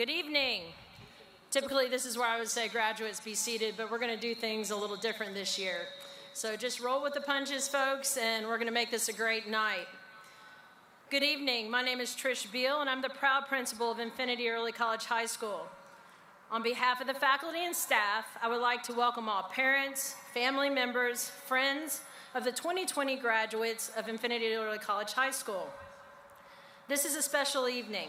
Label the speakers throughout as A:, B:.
A: Good evening. Typically, this is where I would say graduates be seated, but we're going to do things a little different this year. So just roll with the punches, folks, and we're going to make this a great night. Good evening. My name is Trish Beal, and I'm the proud principal of Infinity Early College High School. On behalf of the faculty and staff, I would like to welcome all parents, family members, friends of the 2020 graduates of Infinity Early College High School. This is a special evening.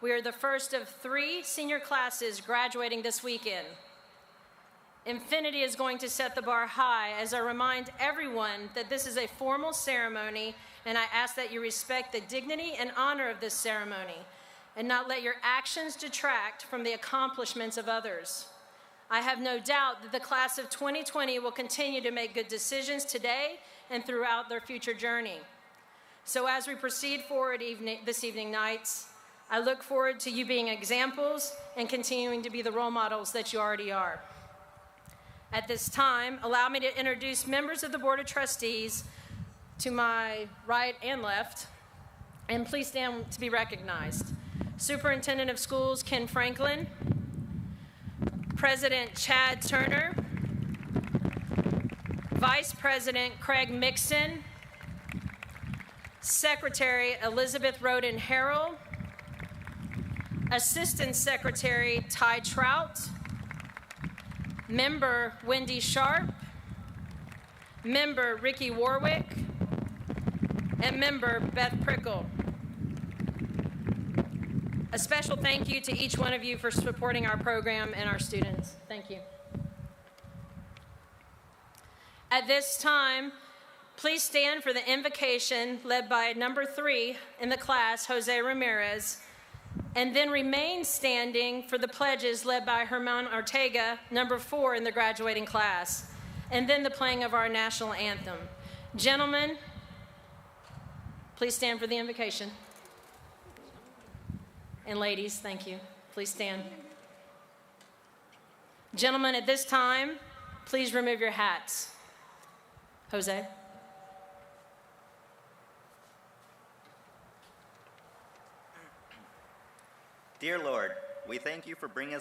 A: We are the first of 3 senior classes graduating this weekend. Infinity is going to set the bar high as I remind everyone that this is a formal ceremony, and I ask that you respect the dignity and honor of this ceremony and not let your actions detract from the accomplishments of others. I have no doubt that the class of 2020 will continue to make good decisions today and throughout their future journey. So as we proceed forward this evening nights, I look forward to you being examples and continuing to be the role models that you already are. At this time, allow me to introduce members of the Board of Trustees to my right and left, and please stand to be recognized. Superintendent of Schools Ken Franklin, President Chad Turner, Vice President Craig Mixon, Secretary Elizabeth Roden Harrell, Assistant Secretary Ty Trout, Member Wendy Sharp, Member Ricky Warwick, and Member Beth Prickle. A special thank you to each one of you for supporting our program and our students. Thank you. At this time, please stand for the invocation led by number 3 in the class, Jose Ramirez, and then remain standing for the pledges led by Herman Ortega, number 4 in the graduating class, and then the playing of our national anthem. Gentlemen, please stand for the invocation. And ladies, thank you. Please stand. Gentlemen, at this time, please remove your hats. Jose.
B: Dear Lord, we thank you for bringing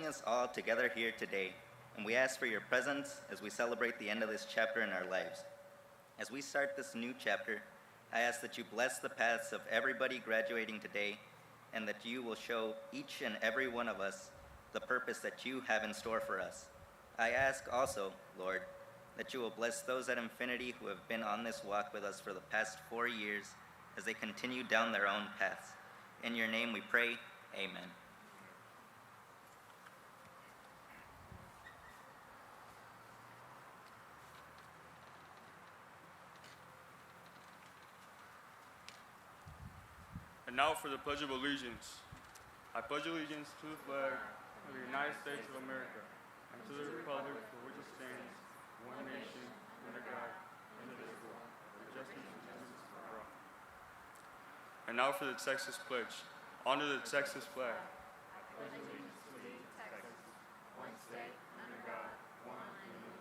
B: us all together here today, and we ask for your presence as we celebrate the end of this chapter in our lives. As we start this new chapter, I ask that you bless the paths of everybody graduating today, and that you will show each and every one of us the purpose that you have in store for us. I ask also, Lord, that you will bless those at Infinity who have been on this walk with us for the past 4 years as they continue down their own paths. In your name we pray, amen.
C: And now for the Pledge of Allegiance. I pledge allegiance to the flag of the United States of America and to the republic for which it stands, one nation, under God, indivisible, with justice and justice for all. And now for the Texas Pledge. Honor the Texas flag. I pledge allegiance to Texas, one state, under God, one indivisible.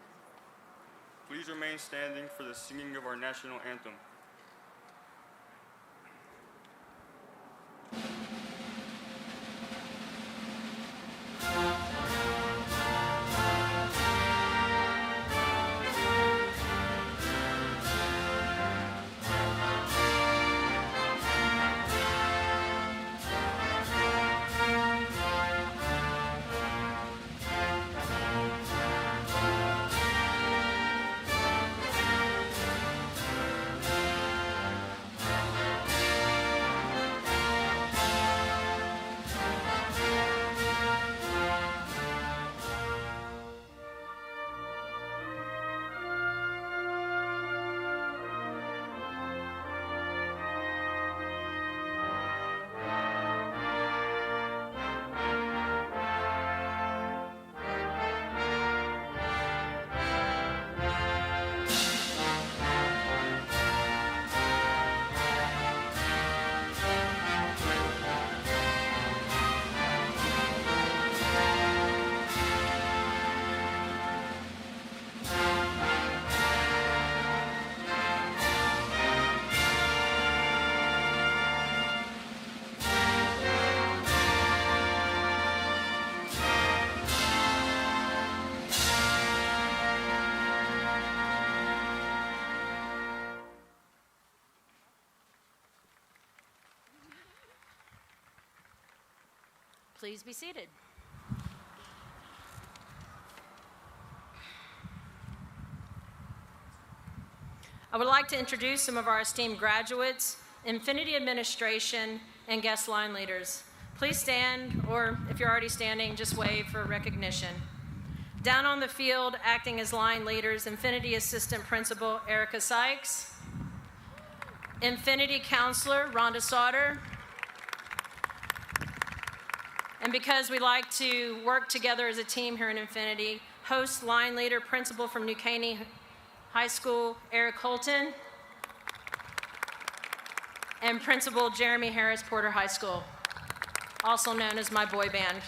C: Please remain standing for the singing of our national anthem.
A: Please be seated. I would like to introduce some of our esteemed graduates, Infinity Administration, and guest line leaders. Please stand, or if you're already standing, just wave for recognition. Down on the field, acting as line leaders, Infinity Assistant Principal Erica Sykes, Infinity Counselor Rhonda Sauter, and because we like to work together as a team here in Infinity, host line leader Principal from New Caney High School Eric Holton, and Principal Jeremy Harris Porter High School, also known as my boy band.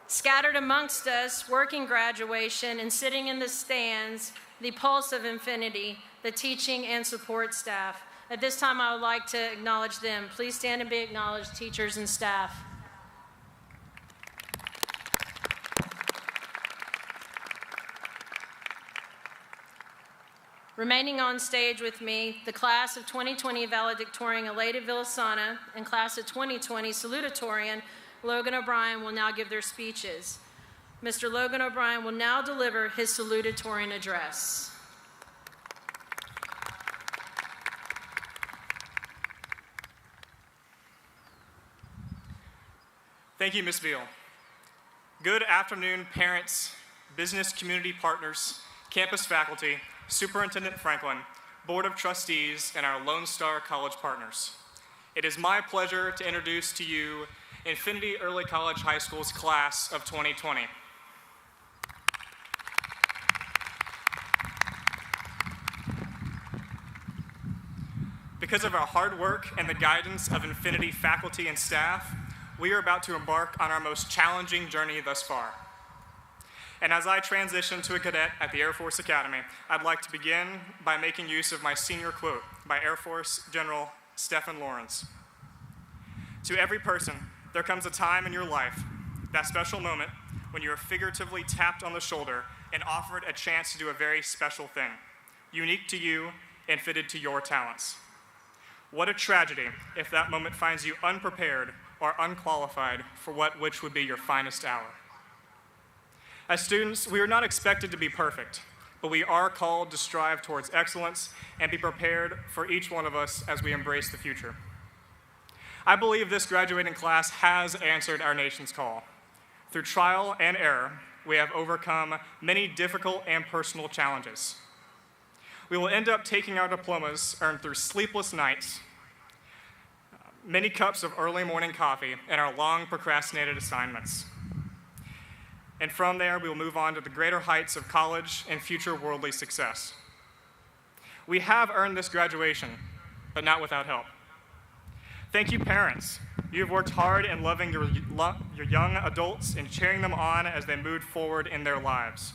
A: Scattered amongst us, working graduation and sitting in the stands, the pulse of Infinity, the teaching and support staff. At this time, I would like to acknowledge them. Please stand and be acknowledged, teachers and staff. Remaining on stage with me, the class of 2020 Valedictorian Elated Villasana and class of 2020 Salutatorian Logan O'Brien will now give their speeches. Mr. Logan O'Brien will now deliver his salutatorian address.
D: Thank you, Ms. Veal. Good afternoon, parents, business community partners, campus faculty, Superintendent Franklin, Board of Trustees, and our Lone Star College partners. It is my pleasure to introduce to you Infinity Early College High School's class of 2020. Because of our hard work and the guidance of Infinity faculty and staff, we are about to embark on our most challenging journey thus far. And as I transition to a cadet at the Air Force Academy, I'd like to begin by making use of my senior quote by Air Force General Stephen Lawrence. To every person, there comes a time in your life, that special moment, when you are figuratively tapped on the shoulder and offered a chance to do a very special thing, unique to you and fitted to your talents. What a tragedy if that moment finds you unprepared or unqualified for which would be your finest hour. As students, we are not expected to be perfect, but we are called to strive towards excellence and be prepared for each one of us as we embrace the future. I believe this graduating class has answered our nation's call. Through trial and error, we have overcome many difficult and personal challenges. We will end up taking our diplomas earned through sleepless nights, many cups of early morning coffee, and our long procrastinated assignments. And from there, we will move on to the greater heights of college and future worldly success. We have earned this graduation, but not without help. Thank you, parents. You have worked hard in loving your young adults and cheering them on as they move forward in their lives.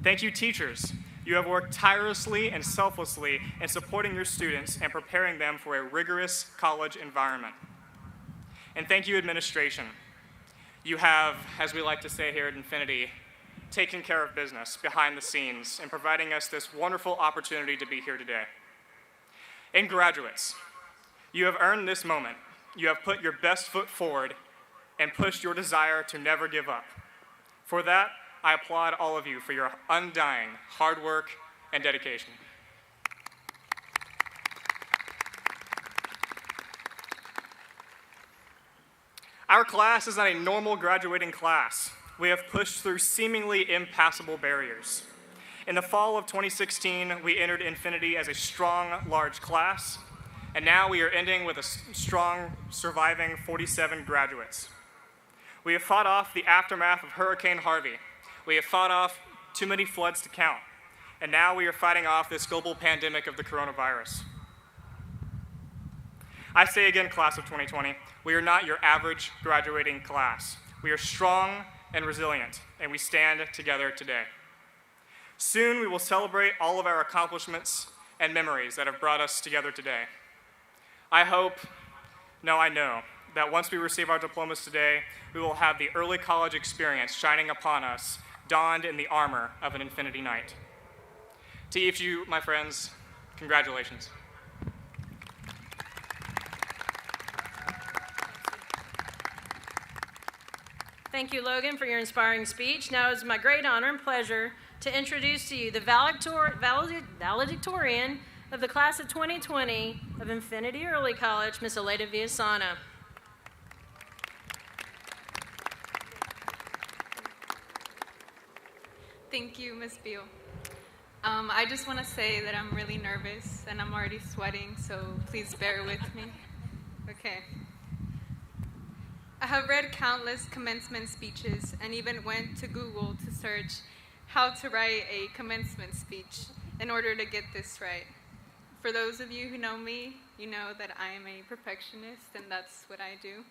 D: Thank you, teachers. You have worked tirelessly and selflessly in supporting your students and preparing them for a rigorous college environment. And thank you, administration. You have, as we like to say here at Infinity, taken care of business behind the scenes and providing us this wonderful opportunity to be here today. And graduates, you have earned this moment. You have put your best foot forward and pushed your desire to never give up. For that, I applaud all of you for your undying hard work and dedication. Our class is not a normal graduating class. We have pushed through seemingly impassable barriers. In the fall of 2016, we entered Infinity as a strong, large class, and now we are ending with a strong, surviving 47 graduates. We have fought off the aftermath of Hurricane Harvey. We have fought off too many floods to count, and now we are fighting off this global pandemic of the coronavirus. I say again, class of 2020, we are not your average graduating class. We are strong and resilient, and we stand together today. Soon we will celebrate all of our accomplishments and memories that have brought us together today. I know that once we receive our diplomas today, we will have the early college experience shining upon us, donned in the armor of an Infinity Knight. To each of you, my friends, congratulations.
A: Thank you, Logan, for your inspiring speech. Now it's my great honor and pleasure to introduce to you the valedictorian of the class of 2020 of Infinity Early College, Ms. Aleda Villasana.
E: Thank you, Ms. Beal. I just want to say that I'm really nervous and I'm already sweating, so please bear with me. Okay. I have read countless commencement speeches and even went to Google to search how to write a commencement speech in order to get this right. For those of you who know me, you know that I am a perfectionist and that's what I do.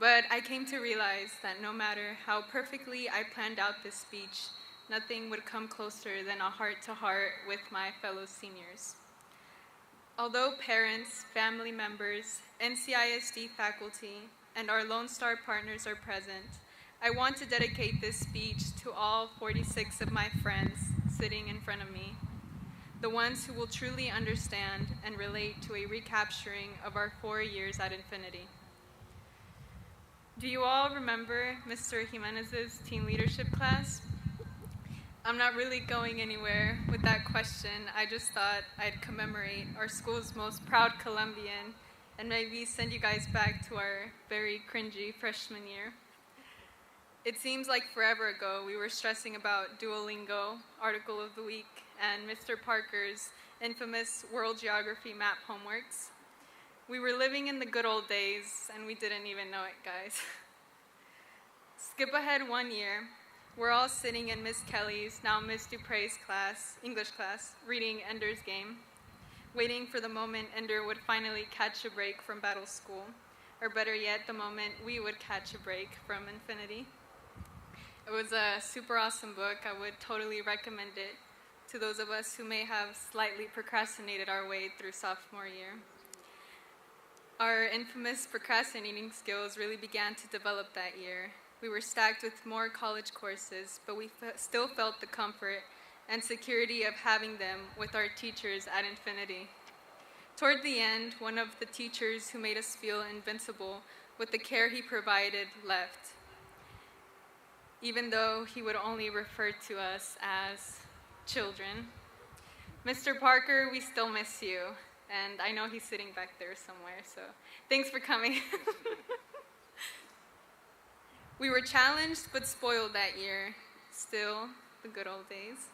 E: But I came to realize that no matter how perfectly I planned out this speech, nothing would come closer than a heart-to-heart with my fellow seniors. Although parents, family members, NCISD faculty, and our Lone Star partners are present, I want to dedicate this speech to all 46 of my friends sitting in front of me, the ones who will truly understand and relate to a recapturing of our 4 years at Infinity. Do you all remember Mr. Jimenez's teen leadership class? I'm not really going anywhere with that question. I just thought I'd commemorate our school's most proud Colombian and maybe send you guys back to our very cringy freshman year. It seems like forever ago we were stressing about Duolingo, Article of the Week, and Mr. Parker's infamous world geography map homeworks. We were living in the good old days and we didn't even know it, guys. Skip ahead 1 year. We're all sitting in Miss Kelly's, now Miss Dupre's class, English class, reading Ender's Game, waiting for the moment Ender would finally catch a break from battle school, or better yet, the moment we would catch a break from Infinity. It was a super awesome book. I would totally recommend it to those of us who may have slightly procrastinated our way through sophomore year. Our infamous procrastinating skills really began to develop that year. We were stacked with more college courses, but we still felt the comfort and security of having them with our teachers at Infinity. Toward the end, one of the teachers who made us feel invincible with the care he provided left, even though he would only refer to us as children. Mr. Parker, we still miss you, and I know he's sitting back there somewhere, so thanks for coming. We were challenged but spoiled that year. Still, the good old days.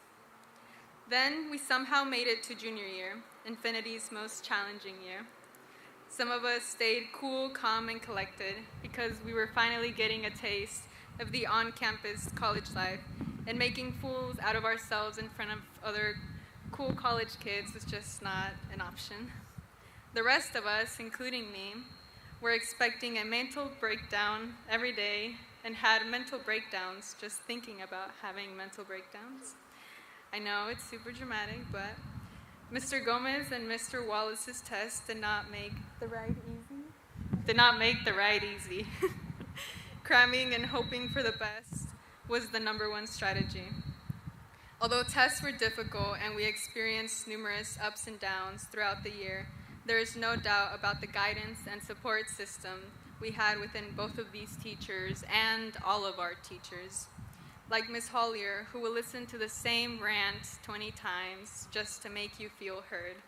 E: Then we somehow made it to junior year, Infinity's most challenging year. Some of us stayed cool, calm, and collected because we were finally getting a taste of the on-campus college life, and making fools out of ourselves in front of other cool college kids was just not an option. The rest of us, including me, were expecting a mental breakdown every day and had mental breakdowns just thinking about having mental breakdowns. I know it's super dramatic, but Mr. Gomez and Mr. Wallace's test did not make the ride easy. Cramming and hoping for the best was the #1 strategy. Although tests were difficult and we experienced numerous ups and downs throughout the year, there is no doubt about the guidance and support system we had within both of these teachers and all of our teachers. Like Ms. Hollier, who will listen to the same rant 20 times just to make you feel heard.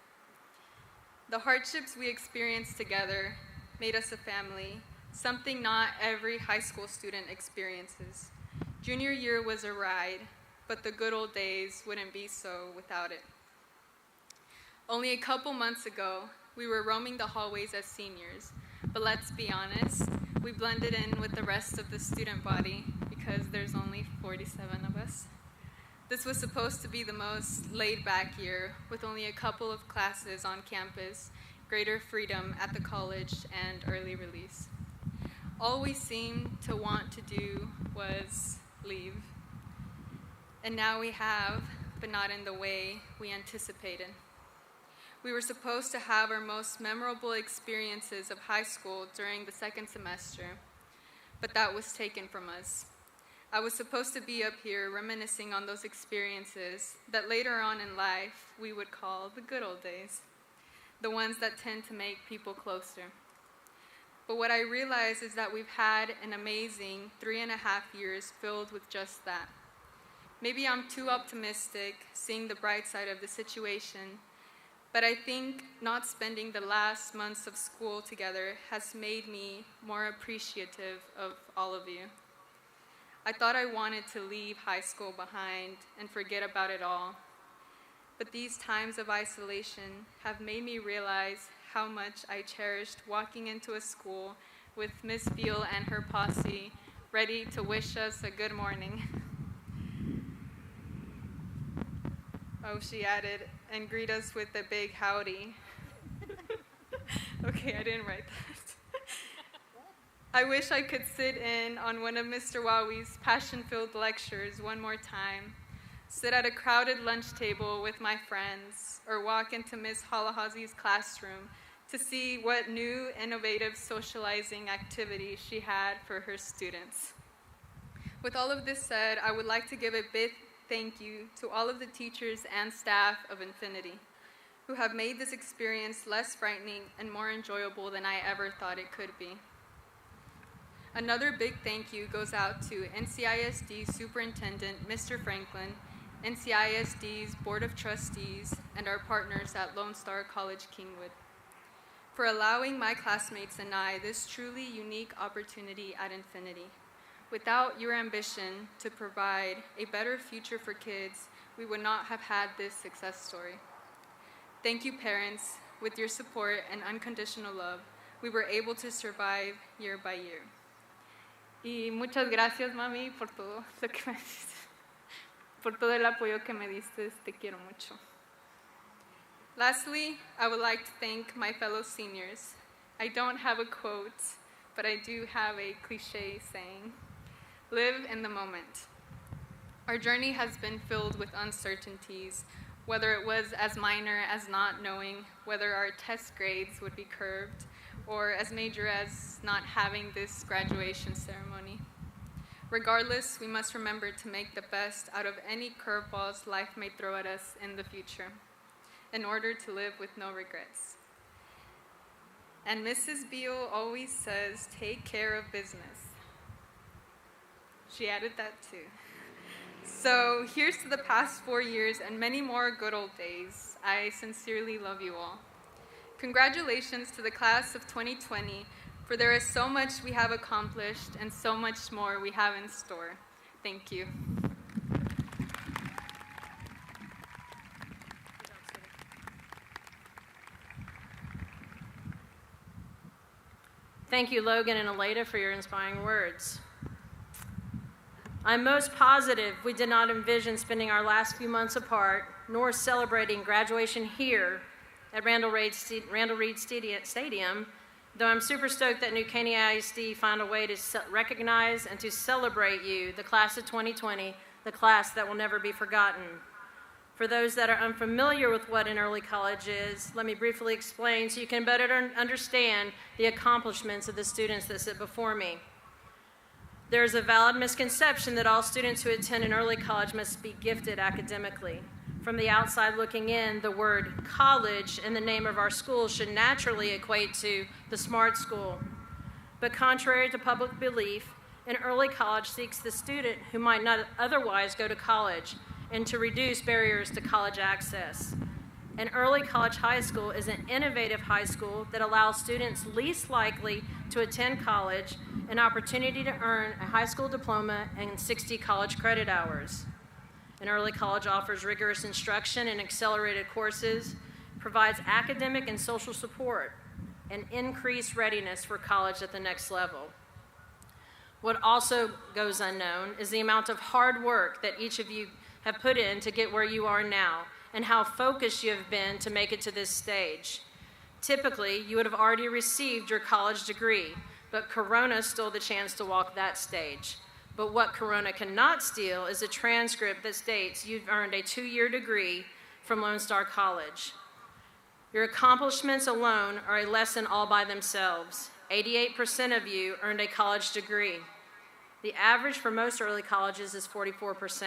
E: The hardships we experienced together made us a family, something not every high school student experiences. Junior year was a ride, but the good old days wouldn't be so without it. Only a couple months ago, we were roaming the hallways as seniors, but let's be honest, we blended in with the rest of the student body because there's only 47 of us. This was supposed to be the most laid-back year with only a couple of classes on campus, greater freedom at the college, and early release. All we seemed to want to do was leave. And now we have, but not in the way we anticipated. We were supposed to have our most memorable experiences of high school during the second semester, but that was taken from us. I was supposed to be up here reminiscing on those experiences that later on in life we would call the good old days, the ones that tend to make people closer. But what I realize is that we've had an amazing 3.5 years filled with just that. Maybe I'm too optimistic, seeing the bright side of the situation, but I think not spending the last months of school together has made me more appreciative of all of you. I thought I wanted to leave high school behind and forget about it all, but these times of isolation have made me realize how much I cherished walking into a school with Miss Beal and her posse ready to wish us a good morning. Oh, she added, and greet us with a big howdy. Okay, I didn't write that. I wish I could sit in on one of Mr. Wowie's passion-filled lectures one more time, sit at a crowded lunch table with my friends, or walk into Miss Halahazi's classroom to see what new, innovative socializing activities she had for her students. With all of this said, I would like to give a big thank you to all of the teachers and staff of Infinity who have made this experience less frightening and more enjoyable than I ever thought it could be. Another big thank you goes out to NCISD Superintendent Mr. Franklin, NCISD's Board of Trustees, and our partners at Lone Star College Kingwood for allowing my classmates and I this truly unique opportunity at Infinity. Without your ambition to provide a better future for kids, we would not have had this success story. Thank you, parents. With your support and unconditional love, we were able to survive year by year. Y muchas gracias, mami, por todo lo que me diste, por todo el apoyo que me diste. Te quiero mucho. Lastly, I would like to thank my fellow seniors. I don't have a quote, but I do have a cliche saying. Live in the moment. Our journey has been filled with uncertainties, whether it was as minor as not knowing whether our test grades would be curved, or as major as not having this graduation ceremony. Regardless, we must remember to make the best out of any curveballs life may throw at us in the future, in order to live with no regrets. And Mrs. Beal always says, take care of business. She added that too. So here's to the past 4 years and many more good old days. I sincerely love you all. Congratulations to the class of 2020, for there is so much we have accomplished and so much more we have in store. Thank you.
A: Thank you, Logan and Aleda, for your inspiring words. I'm most positive we did not envision spending our last few months apart, nor celebrating graduation here at Randall Reed Stadium, though I'm super stoked that new Caney ISD found a way to recognize and to celebrate you, the class of 2020, the class that will never be forgotten. For those that are unfamiliar with what an early college is, let me briefly explain so you can better understand the accomplishments of the students that sit before me. There is a valid misconception that all students who attend an early college must be gifted academically. From the outside looking in, the word college in the name of our school should naturally equate to the smart school. But contrary to public belief, an early college seeks the student who might not otherwise go to college and to reduce barriers to college access. An early college high school is an innovative high school that allows students least likely to attend college an opportunity to earn a high school diploma and 60 college credit hours. An early college offers rigorous instruction and accelerated courses, provides academic and social support, and increased readiness for college at the next level. What also goes unknown is the amount of hard work that each of you have put in to get where you are now, and how focused you have been to make it to this stage. Typically, you would have already received your college degree, but Corona stole the chance to walk that stage. But what Corona cannot steal is a transcript that states you've earned a 2-year degree from Lone Star College. Your accomplishments alone are a lesson all by themselves. 88% of you earned a college degree. The average for most early colleges is 44%.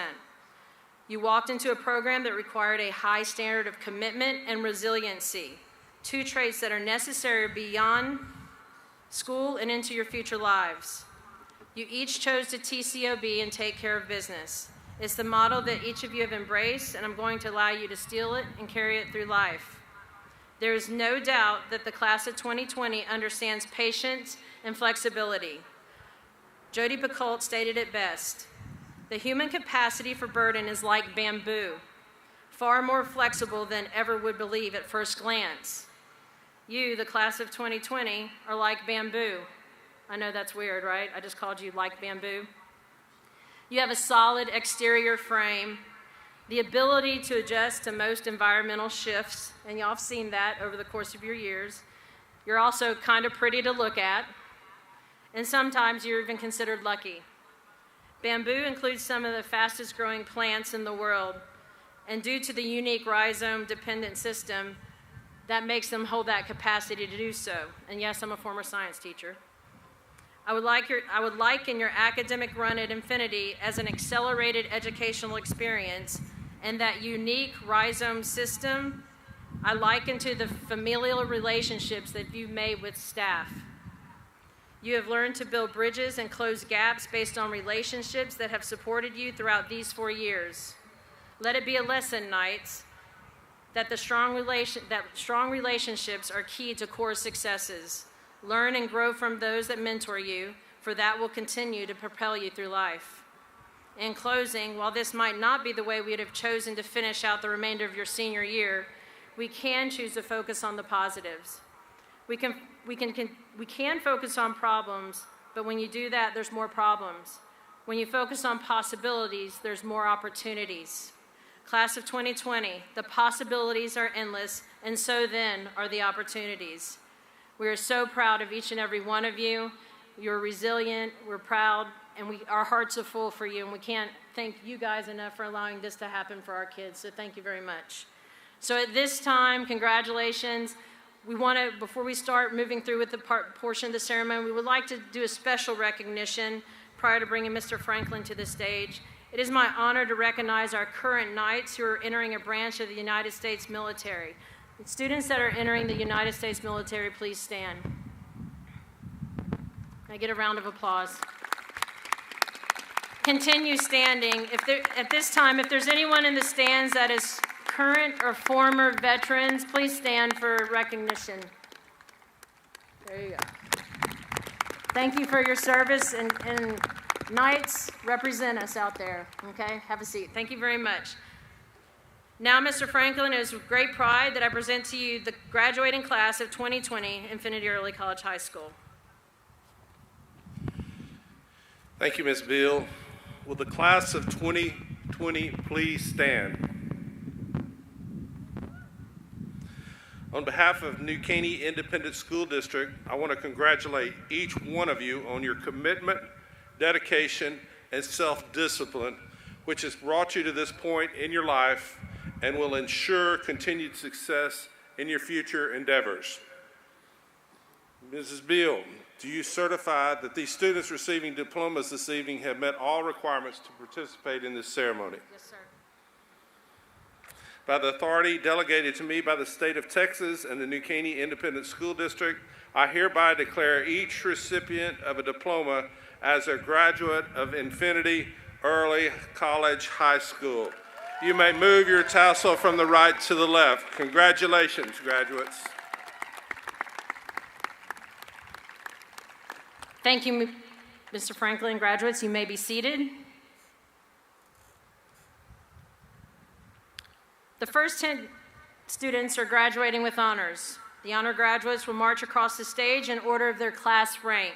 A: You walked into a program that required a high standard of commitment and resiliency, 2 traits that are necessary beyond school, and into your future lives. You each chose to TCOB and take care of business. It's the model that each of you have embraced, and I'm going to allow you to steal it and carry it through life. There is no doubt that the class of 2020 understands patience and flexibility. Jody Picoult stated it best: the human capacity for burden is like bamboo, far more flexible than ever would believe at first glance. You, the class of 2020, are like bamboo. I know that's weird, right? I just called you like bamboo. You have a solid exterior frame, the ability to adjust to most environmental shifts, and y'all have seen that over the course of your years. You're also kind of pretty to look at, and sometimes you're even considered lucky. Bamboo includes some of the fastest growing plants in the world, and due to the unique rhizome-dependent system, that makes them hold that capacity to do so. And yes, I'm a former science teacher. I would liken your academic run at Infinity as an accelerated educational experience, and that unique rhizome system I liken to the familial relationships that you've made with staff. You have learned to build bridges and close gaps based on relationships that have supported you throughout these 4 years. Let it be a lesson, Knights, that strong relationships are key to core successes. Learn and grow from those that mentor you, for that will continue to propel you through life. In closing, while this might not be the way we would have chosen to finish out the remainder of your senior year, we can choose to focus on the positives. We can focus on problems, but when you do that, there's more problems. When you focus on possibilities, there's more opportunities. Class of 2020, the possibilities are endless, and so then are the opportunities. We are so proud of each and every one of you. You're resilient, we're proud, and our hearts are full for you, and we can't thank you guys enough for allowing this to happen for our kids, so thank you very much. So at this time, congratulations. We want to, before we start moving through with the portion of the ceremony, we would like to do a special recognition prior to bringing Mr. Franklin to the stage. It is my honor to recognize our current Knights who are entering a branch of the United States military. The students that are entering the United States military, please stand. Can I get a round of applause? Continue standing. At this time, if there's anyone in the stands that is current or former veterans, please stand for recognition. There you go. Thank you for your service, and Knights, represent us out there, okay? Have a seat. Thank you very much. Now, Mr. Franklin, it is with great pride that I present to you the graduating class of 2020, Infinity Early College High School.
F: Thank you, Ms. Beal. Will the class of 2020 please stand? On behalf of New Caney Independent School District, I want to congratulate each one of you on your commitment, dedication, and self-discipline, which has brought you to this point in your life and will ensure continued success in your future endeavors. Mrs. Beal, do you certify that these students receiving diplomas this evening have met all requirements to participate in this ceremony?
A: Yes, sir.
F: By the authority delegated to me by the state of Texas and the New Caney Independent School District, I hereby declare each recipient of a diploma as a graduate of Infinity Early College High School. You may move your tassel from the right to the left. Congratulations, graduates.
A: Thank you, Mr. Franklin. Graduates, you may be seated. The first 10 students are graduating with honors. The honor graduates will march across the stage in order of their class rank.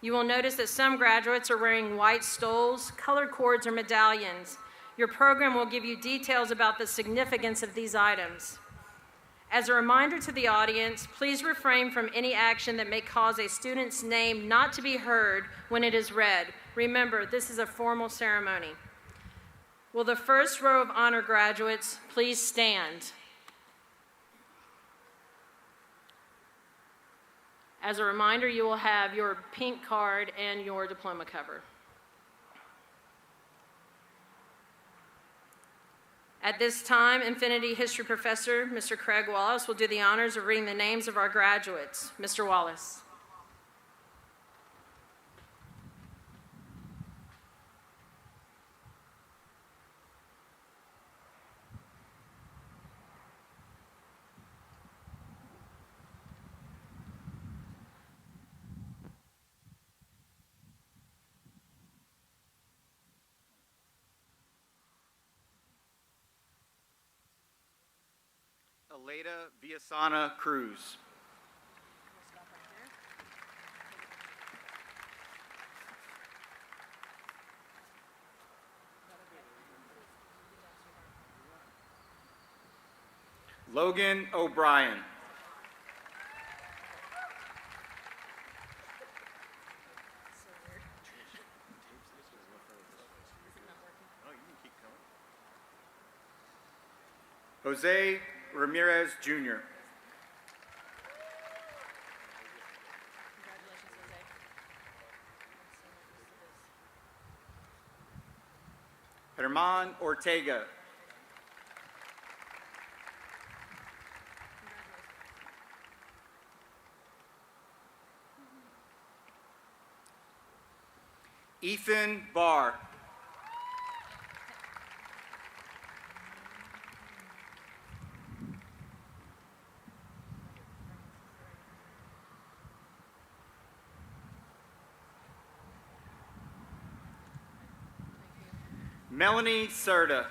A: You will notice that some graduates are wearing white stoles, colored cords, or medallions. Your program will give you details about the significance of these items. As a reminder to the audience, please refrain from any action that may cause a student's name not to be heard when it is read. Remember, this is a formal ceremony. Will the first row of honor graduates please stand? As a reminder, you will have your pink card and your diploma cover. At this time, Infinity History Professor, Mr. Craig Wallace, will do the honors of reading the names of our graduates. Mr. Wallace.
G: Aleda Villasana Cruz. Logan O'Brien. Jose Ramirez Jr. Herman Ortega. Ethan Barr. Melanie Serta.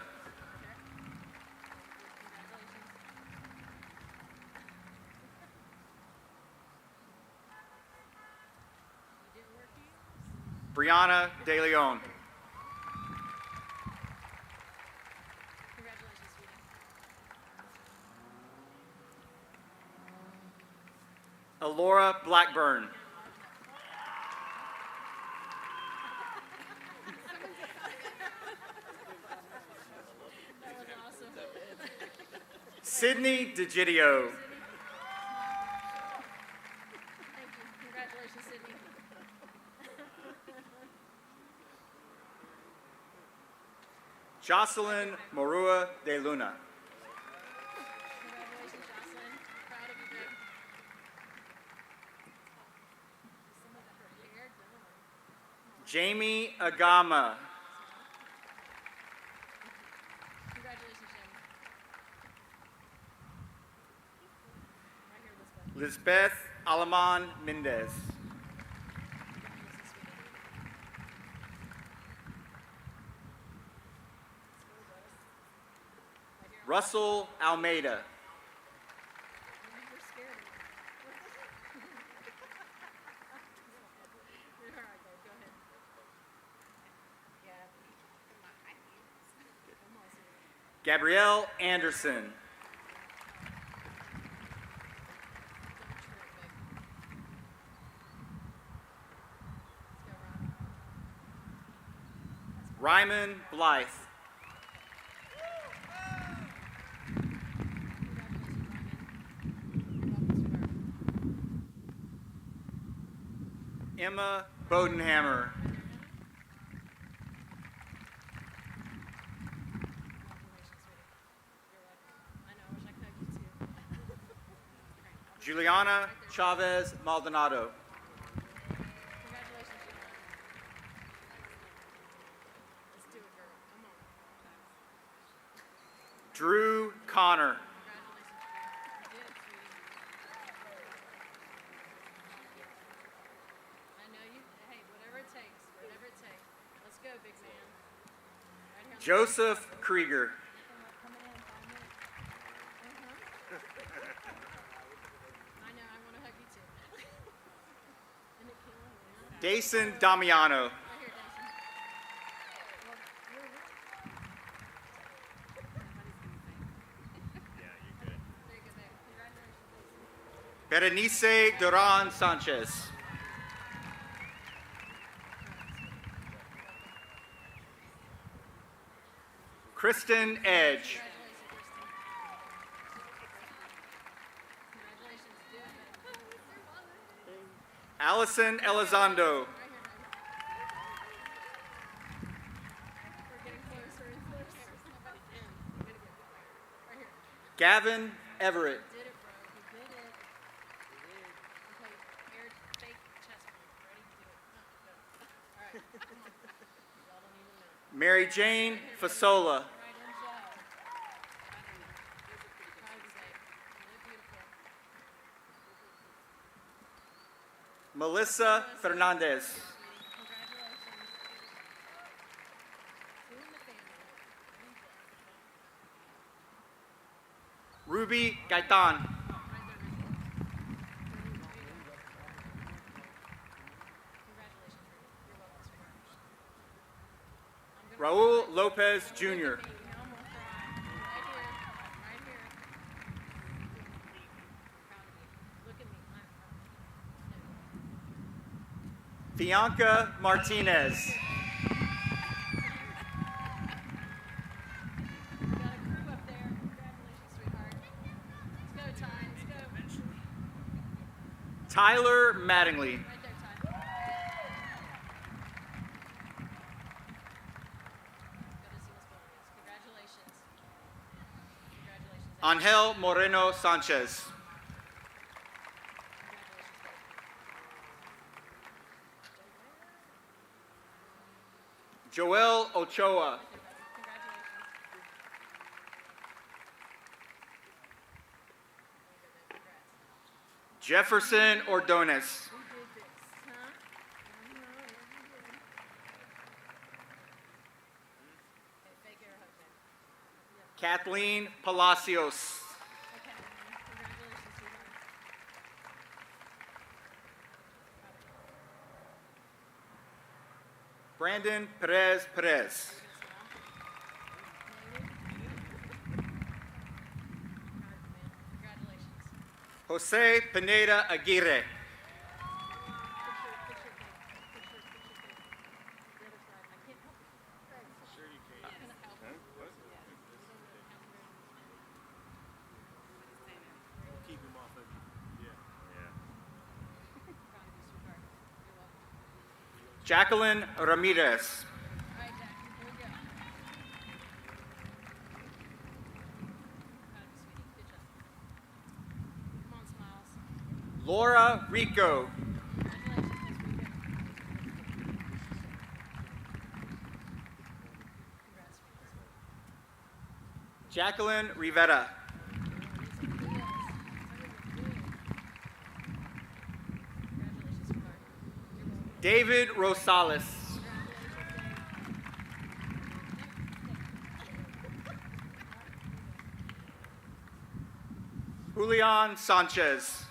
G: Brianna De Leon. Alora Blackburn. Sydney DeGidio.
A: Congratulations, Sydney.
G: Jocelyn Morua de Luna.
A: Congratulations, Jocelyn. Proud of you, babe.
G: Jamie Agama.
A: Congratulations, Jamie. Right here, Lisbeth.
G: Lisbeth Alaman Mendez. Russell Almeida. Gabrielle Anderson. Ryman Blythe. Emma Bodenhammer. Juliana Chavez Maldonado.
A: Congratulations, Juliana. Let's do it, girl. Come on.
G: Drew Connor.
A: Congratulations, you did it, sweetie. I know you. Hey, whatever it takes. Whatever it takes. Let's go, big man. Right here on the
G: Joseph Krieger.
A: Come in, 5 minutes. I know, I want to hug you too. Isn't it killing?
G: Dason Damiano.
A: Right here, Dason. Well,
G: Yeah, you're good.
A: very good there. Congratulations, Dason.
G: Berenice Duran Sanchez. Kristen Edge.
A: Congratulations, Kristen. Congratulations, do it.
G: Allison Elizondo.
A: Right here, baby. We're getting closer and closer. Right here.
G: Gavin Everett.
A: Did it, bro. You did it. Okay, air fake chest bump. Ready? Do it. Go. All right. Come on. Y'all don't even know.
G: Mary Jane Fasola.
A: Right in, Joe. Proud of you, babe. You look beautiful.
G: Melissa Fernandez.
A: Congratulations. Two in the family.
G: Ruby Gaetan. Raul Lopez, Jr. Bianca Martinez. Tyler Mattingly. Angel Moreno Sanchez. Joel Ochoa. Jefferson Ordonez. Kathleen Palacios. Brandon Perez Perez. Jose Pineda Aguirre. Jacqueline Ramirez. Laura Rico. Jacqueline Rivera. David Rosales. Julian Sanchez.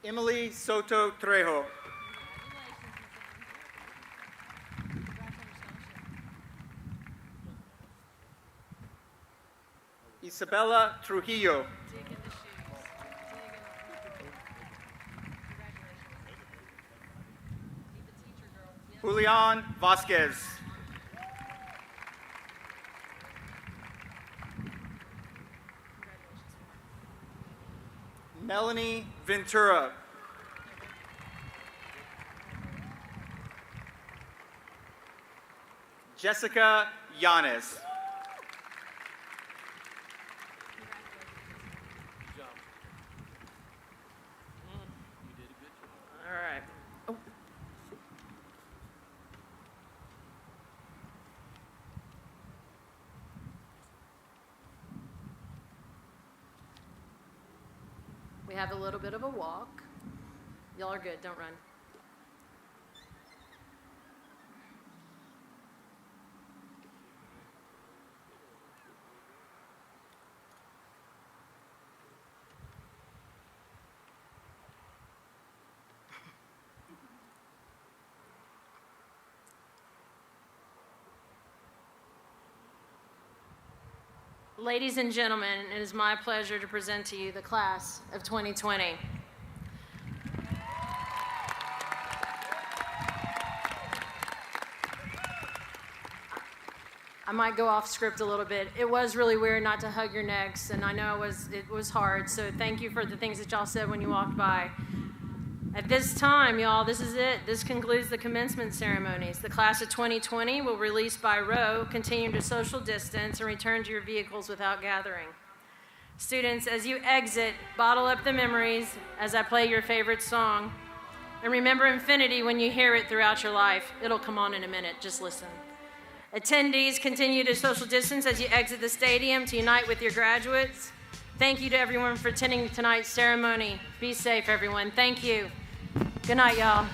G: Emily Soto Trejo. Isabella Trujillo. Julian Vasquez. Melanie Ventura. Jessica Yanes.
A: We have a little bit of a walk. Y'all are good, don't run. Ladies and gentlemen, it is my pleasure to present to you the class of 2020. I might go off script a little bit. It was really weird not to hug your necks, and I know it was hard, so thank you for the things that y'all said when you walked by. At this time, y'all, this is it. This concludes the commencement ceremonies. The class of 2020 will release by row, continue to social distance, and return to your vehicles without gathering. Students, as you exit, bottle up the memories as I play your favorite song. And remember infinity when you hear it throughout your life. It'll come on in a minute. Just listen. Attendees, continue to social distance as you exit the stadium to unite with your graduates. Thank you to everyone for attending tonight's ceremony. Be safe, everyone. Thank you. Good night, y'all.